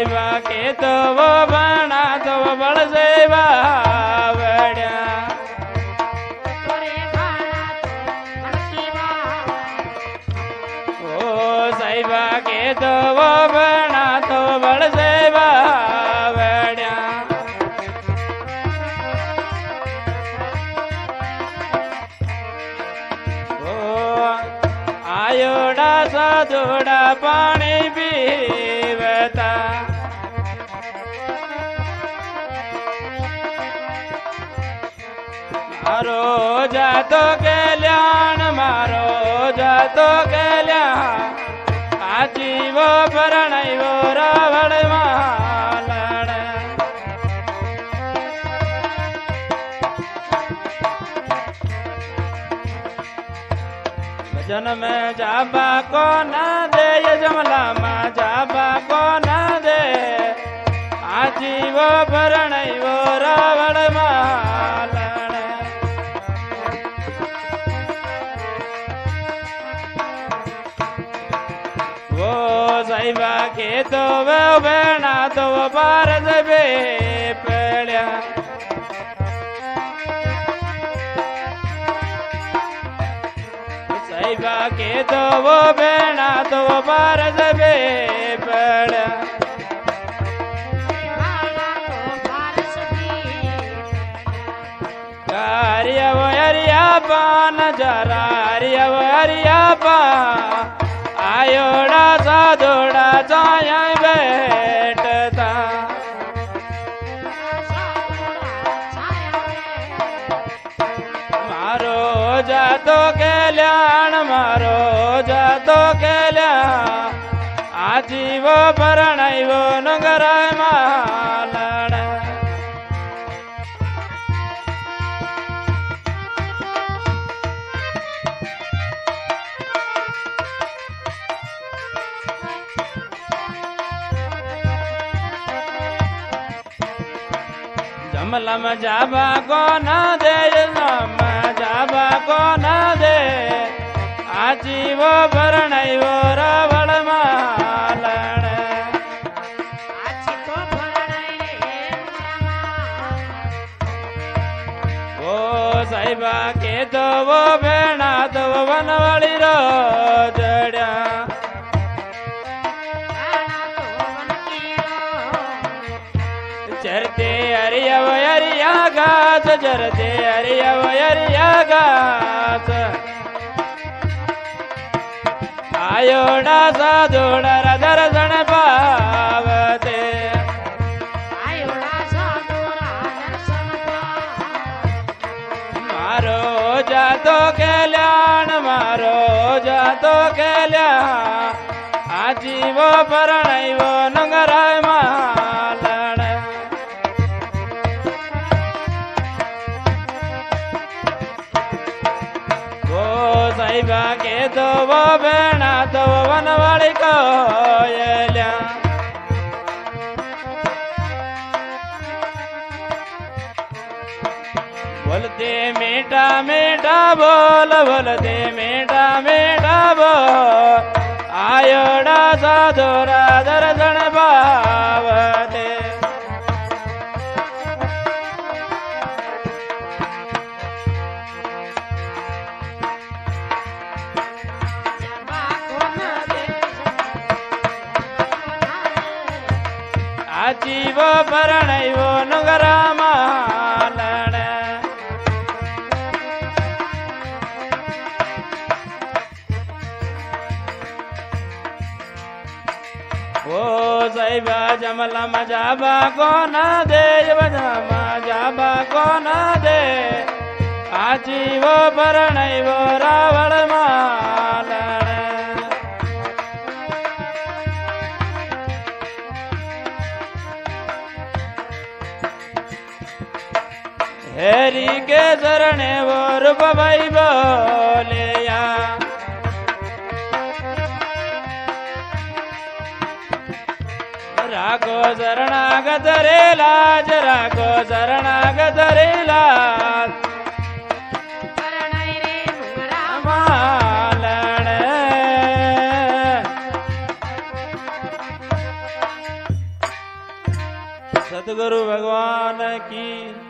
સાહેબા કે તો વો ભણા તો બળ સેવા વડ્યા ઓ સાહેબા કે તો વો ભણા તો બળ સેવા વડ્યા ઓ આયોડા સાધોડા પાણી પીવતા મારો જાતો કલ્યાણ મારો જાતો કલ્યાણ આજીવો પરણ્યો રાવણ માલણ ભજન में जाबा को न दे जमला में जाबा को न दे आजीवो भरणयो रावण मालण वो साहिबा के तो वे बेना तो भारत बे पड़या साहिबा के तो वो बेना तो भारत बे पड़या हरिया वो हरिया पान जरा हरिया वो हरिया पा आयोड़ा साधोड़ा छाया बैठता मारो जातो कल्याण मारो जातो कल्याण आजीवो भरणयो नगराय मालण जमलम जाबा को न दे जमलम जाबा को न दे आजीवो भरणयो रावण मालण ओ साहिबा के तो वो बेना तो वनवाड़ी रो जड़या चरते हरिया हरिया घास चरते हरिया हरिया घास आयोड़ा साधोड़ा दर्शन पावते मारो जातो कल्याण मारो जातो कल्याण आजीवो भरणयो नगराय मालण साहिबा के तो वो बेना तो वनवाड़ी कोयल्या बोलते मीठा मीठा बोल बोलते मीठा मीठा बोल आयोड़ा साधोरा दर्शन पावते आजीवो भरणयो नगरा मालण ओ साहिबा जमला जाबा को न दे जाबा को न दे आजीवो भरणयो रावण मालण हेरी के शरणे वो रूप भाई बोलिया राखो शरणागत रे लाज राखो शरणागत रे लाज मालण સદગુરુ ભગવાન કી